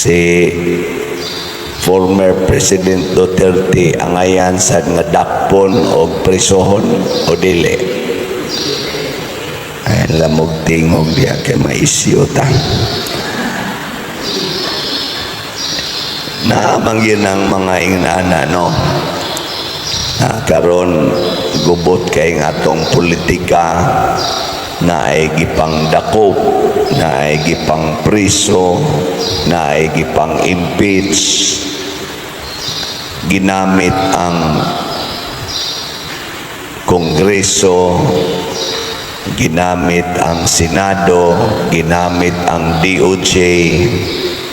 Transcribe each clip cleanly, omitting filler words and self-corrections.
si former President Duterte Angayan sad nga Dakpon o prisohon o dili. Ay lamog tingog diya kay maisyo ta. Naamang yun ang mga inana, no? Karon gubot kay nga atong politika na ay gipang dakop, na ay gipang priso, na ay gipang impeach. Ginamit ang Kongreso, ginamit ang Senado, ginamit ang DOJ,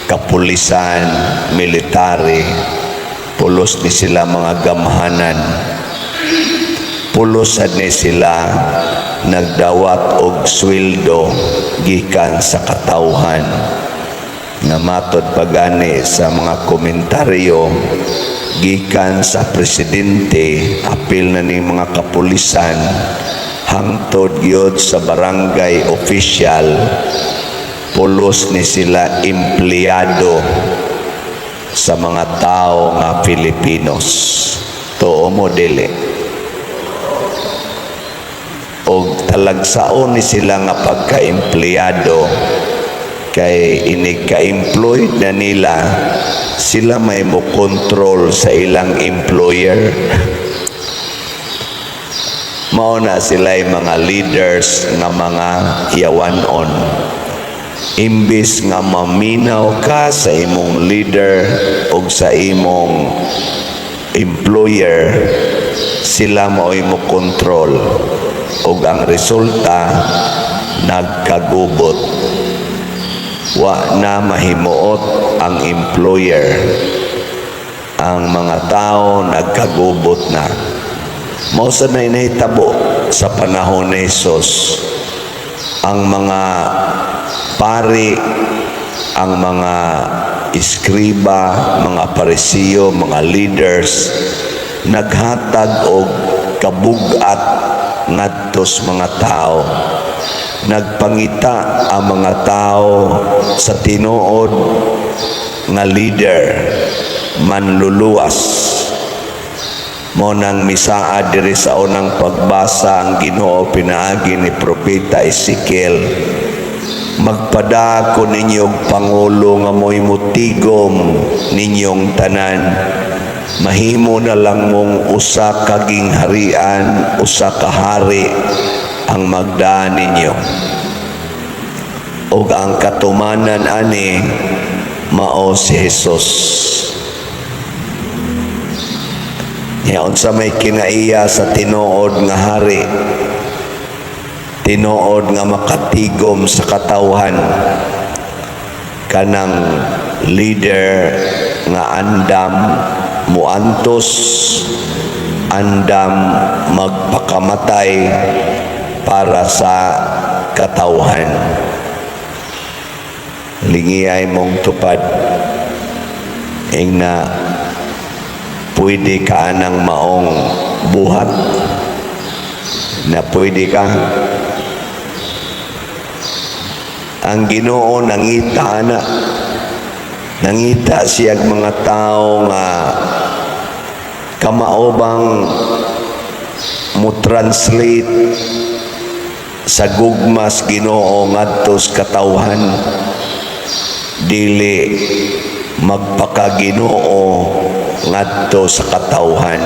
kapulisan, military, pulos ni sila mga gamhanan, pulos ni sila nagdawat og sweldo gikan sa katawhan. Nga matod pagani sa mga komentaryo gikan sa presidente, apil na ning mga kapulisan hangtod gyud sa barangay official, pulos ni sila empleyado sa mga tao nga Filipinos. Tuo mo dili. O talagsaon ni sila nga pagka-empleyado kay inika-employed na nila, sila may mo control sa ilang employer. Mauna sila ay mga leaders nga mga yawanon. Imbis nga maminaw ka sa imong leader o sa imong employer, sila mao'y mo control. O ang resulta, nagkagubot. Wa na mahimuot ang employer. Ang mga tao nagkagubot na. Mao sa nahitabo sa panahon ni Jesus, ang mga pari, ang mga iskriba, mga parisiyo, mga leaders, naghatag og kabugat ngadtos mga tao. Nagpangita ang mga tao sa tinuod nga leader, manluluwas. Mo nang misaad diri sa unang pagbasa ang Ginoo pinaagi ni propeta Ezekiel, magpadako ninyo og pangulo nga mo'y mutigom ninyong tanan. Mahimo na lang mong usa ka gingharian, usa ka hari ang magdaan ninyo. O ang katumanan ani mao si Jesus. Yaon sa may kinaiya sa tinuod nga hari, tinuod nga makatigom sa katawhan, kanang leader nga andam muantos, andam magpakamatay para sa katawhan. Lingiyay mong tupad na pwede ka nang maong buhat, na pwede ka. Ang Ginoo nangita na, nangita siyag mga tao nga kamaobang mo translate sa gugmas Ginoo ngadtos katawhan, dili magpakaginoo ngadto sa katawhan.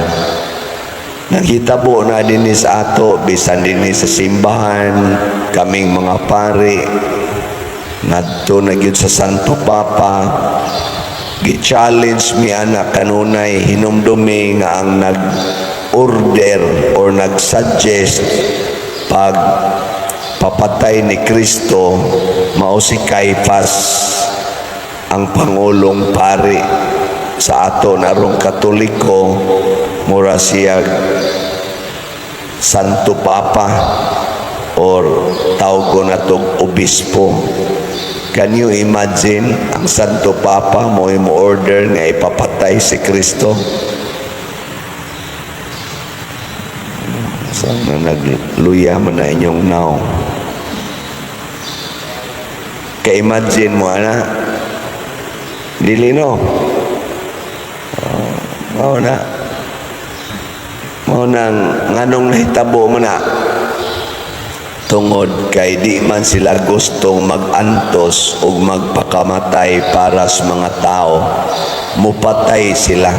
Naghitabo na din sa ato, bisan din sa simbahan, kaming mga pari ngadto na gyud sa Santo Papa, gi-challenge mi anak kanunay hinumdumi nga ang nag-order or nag-suggest pag papatay ni Kristo mao si Caiphas, ang pangulong pari sa ato narong Katoliko, mura siya Santo Papa or tawag na tong obispo. Can you imagine ang Santo Papa mo order nga ipapatay si Kristo? Sana nagluya man na inyong now. Ka-imagine mo, ana, Dili no. Mao na. Mao nang nganong nahitabo mo na tungod kay di man sila gustong magantos o magpakamatay para sa mga tao, mupatay sila.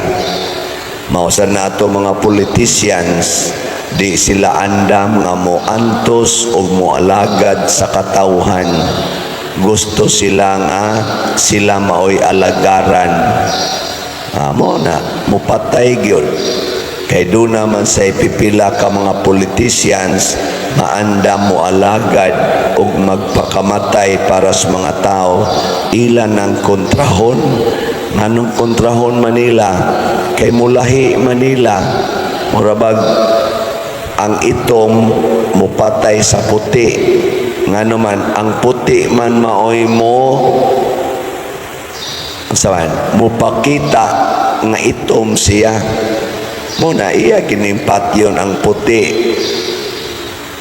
Mausan na ito mga politicians, di sila andam nga mo antos o mo alagad sa katawhan. Gusto sila nga sila maoy alagaran. Mo na, mupatay gyud. Kay doon naman sa ipipila ka mga politicians, maandam mo alagad o magpakamatay para sa mga tao, ilan ang kontrahon. Anong kontrahon Manila? Kay mulahi Manila, murabag ang itom mupatay sa puti. Nga naman, ang puti man maoy mo, saban, mupakita nga itom siya. Muna, iya kinimpat yun ang puti.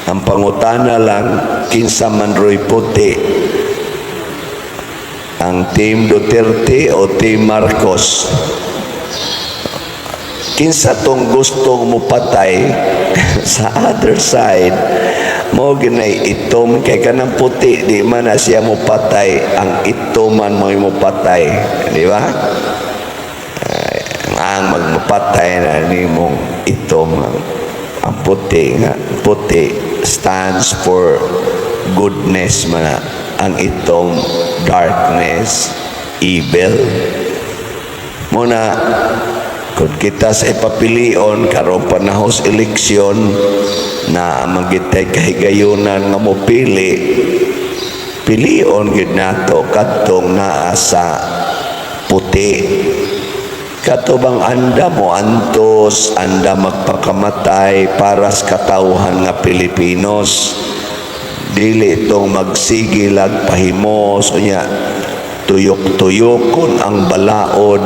Ang pangutana lang, kinsa man ro'y puti. Ang Team Duterte o Team Marcos. Kinsa tong gustong mupatay sa other side, mo ginay itom kay kanang puti, di man na siya mupatay, ang itoman mo'y mupatay. Di ba? Ang magmupatay na ni mong itom, ang puti nga. Puti stands for goodness man, ang itong darkness, evil. Muna, kung kita sa ipapilion karong panahos eleksyon na magitay kahigayunan nga mo pilion gid nato kadtong naa sa puti. Katubang anda mo antos, anda magpakamatay para sa katawhan nga Pilipinos. Dili itong magsigilag pahimos o niya tuyok-tuyokon ang balaod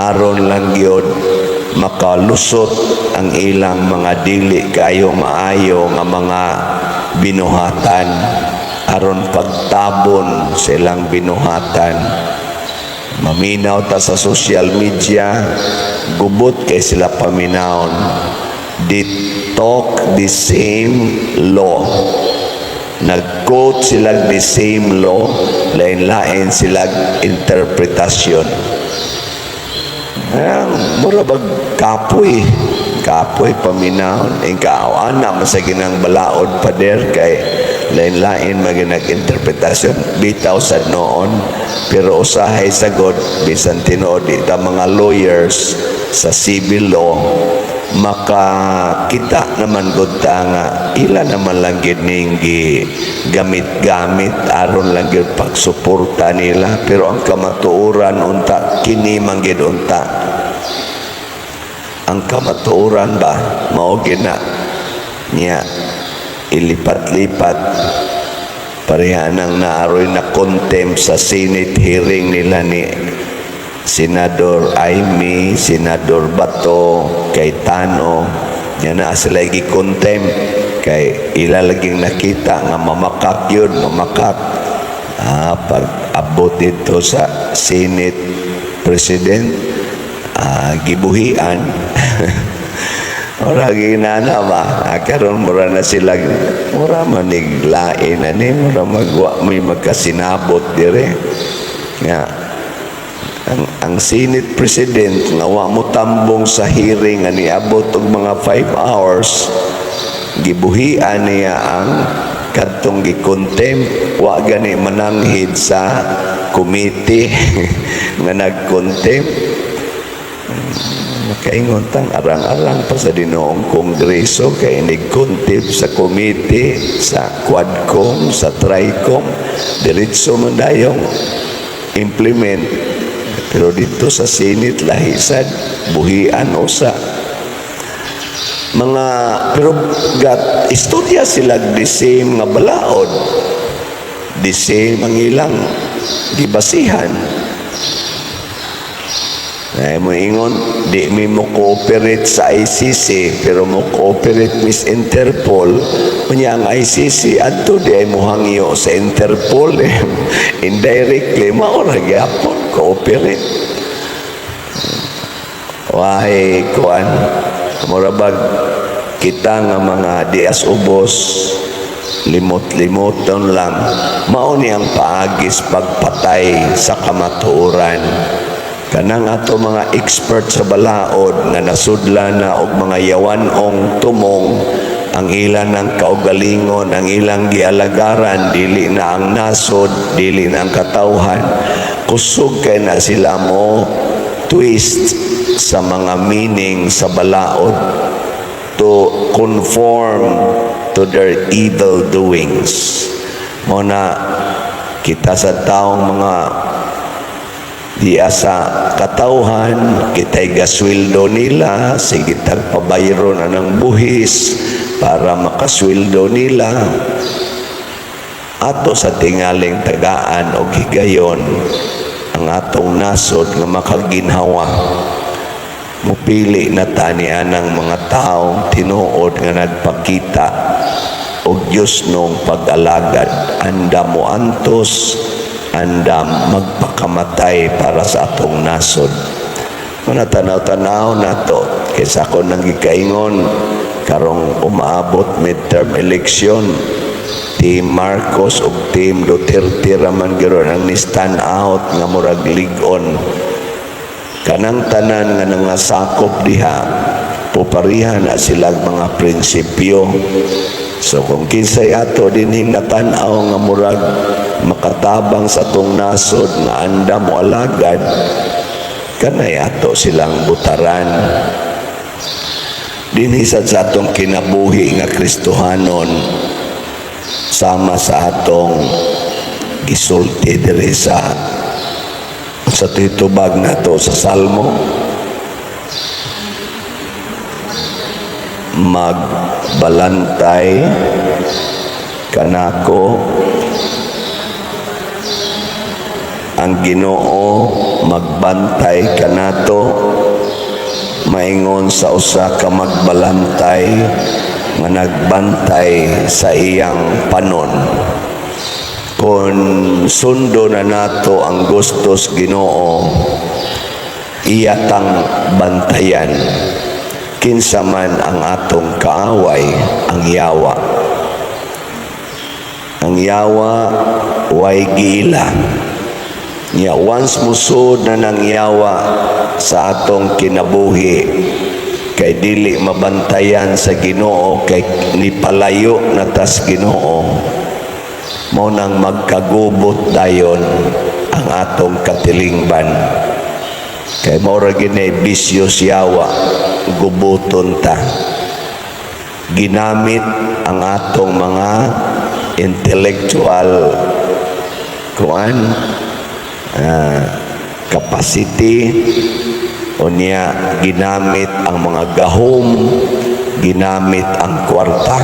aron lang yun makalusot ang ilang mga dili kayo maayo nga mga binuhatan aron pagtabon silang binuhatan. Maminaw ta sa social media, gubot kay sila paminawon. They talk the same law. Nag-quote sila the same law, lain-lain sila interpretasyon. Mura bag kapoy paminahon, kaawan na masaginang balaod pader kay lain-lain maginag-interpretasyon, bitaw sa noon, pero usahay sagod, bisan tinuod ita mga lawyers sa civil law, makakita naman gud ta nga ila naman lang gid ning gamit-gamit aron lang gid pagsuporta nila, pero ang kamatuoran unta kini man gid unta. Ang kamatuoran ba mao gid na niya ilipat-lipat pareha nang naaroy na contempt sa Senate hearing nila ni Senador Aimee, Senador Bato, Cayetano. Yan na sila i-contempt kay ilalaging nakita nga mamakak yun, pag abot dito sa Senate President, gibuhian. Ora ginana ba? Karon mura na sila, mura maniglain ani, mura magwa may magkasinabot dire. Nga ang Senate President nga wa mo tambong sa hearing ani abot og mga 5 hours, gibuhian niya ang kadtong gi-contempt, wa gani mananghid sa committee nga nag-contempt. Makaingon tang arang-arang pa sa dinoong kongreso kay nag-contempt sa committee, sa Quadcom, sa Tricom, diretso man dayong implement. Pero dito sa Senate lahisad, buhian usa. Mga pero istorya sila the same nga balaod. The same ang ilang gibasihan. Ay mo ingon, di mi mo cooperate sa ICC, pero mo cooperate mis Interpol. Kunya ang ICC adto di ay mo hangyo sa Interpol indirectly mao ra gyapon. cooperate. Wahay kuan, murabag kita nga mga dias ubos, limot-limoton lang, mao ni ang paagis pagpatay sa kamatuoran. Kanang ato mga expert sa balaod nga nasudla na og mga yawanong tumong, ang ilan ng kaugalingon, ang ilang gialagaran, dili na ang nasod, dili na ang katawhan. Kusog kay na sila mo twist sa mga meaning sa balaod to conform to their evil doings. Muna kita sa taong mga diya sa katawhan, kita'y gaswildo nila, sige tagpabayro na ng buhis para makaswildo nila. Ato sa tingaling tagaan o higayon ang atong nasod nga makaginhawa. Mupili na tanian ng mga taong tinuod nga nagpakita og Diyos nung pag-alagad. Anda mo antos, anda magpakamatay para sa atong nasod. Manatanaw-tanaw na to, kaysa ako nang gikaingon, karong umaabot midterm election, Team Marcos o Team Duterte raman giro ang ni-stand out nga murag ligon. Kanang tanan nga nangasakop diha, puparihan na silang mga prinsipyo. So kung kinsay ato dinhing natanaw nga murag makatabang sa tong nasod nga anda mo alagad, kanay ato silang butaran. Dinhisad sa atong kinabuhi nga Kristohanon, sama sa atong gisulti diri sa titubag na to sa Salmo, magbalantay kanako ang Ginoo, magbantay kanato, maingon sa usa ka magbalantay nga nagbantay sa iyang panon. Kung sundo na nato ang gustos Ginoo, iyatang bantayan. Kinsa man ang atong kaaway, ang yawa. Ang yawa, way giila. Nya once musud na ng yawa sa atong kinabuhi, kay dili mabantayan sa Ginoo, kay nipalayo na tas Ginoo, mo nang magkagubot dayon ang atong katilingban. Kay mora ginay bisyos yawa, gubuton ta. Ginamit ang atong mga intellectual capacity, o niya ginamit ang mga gahom, ginamit ang kwarta.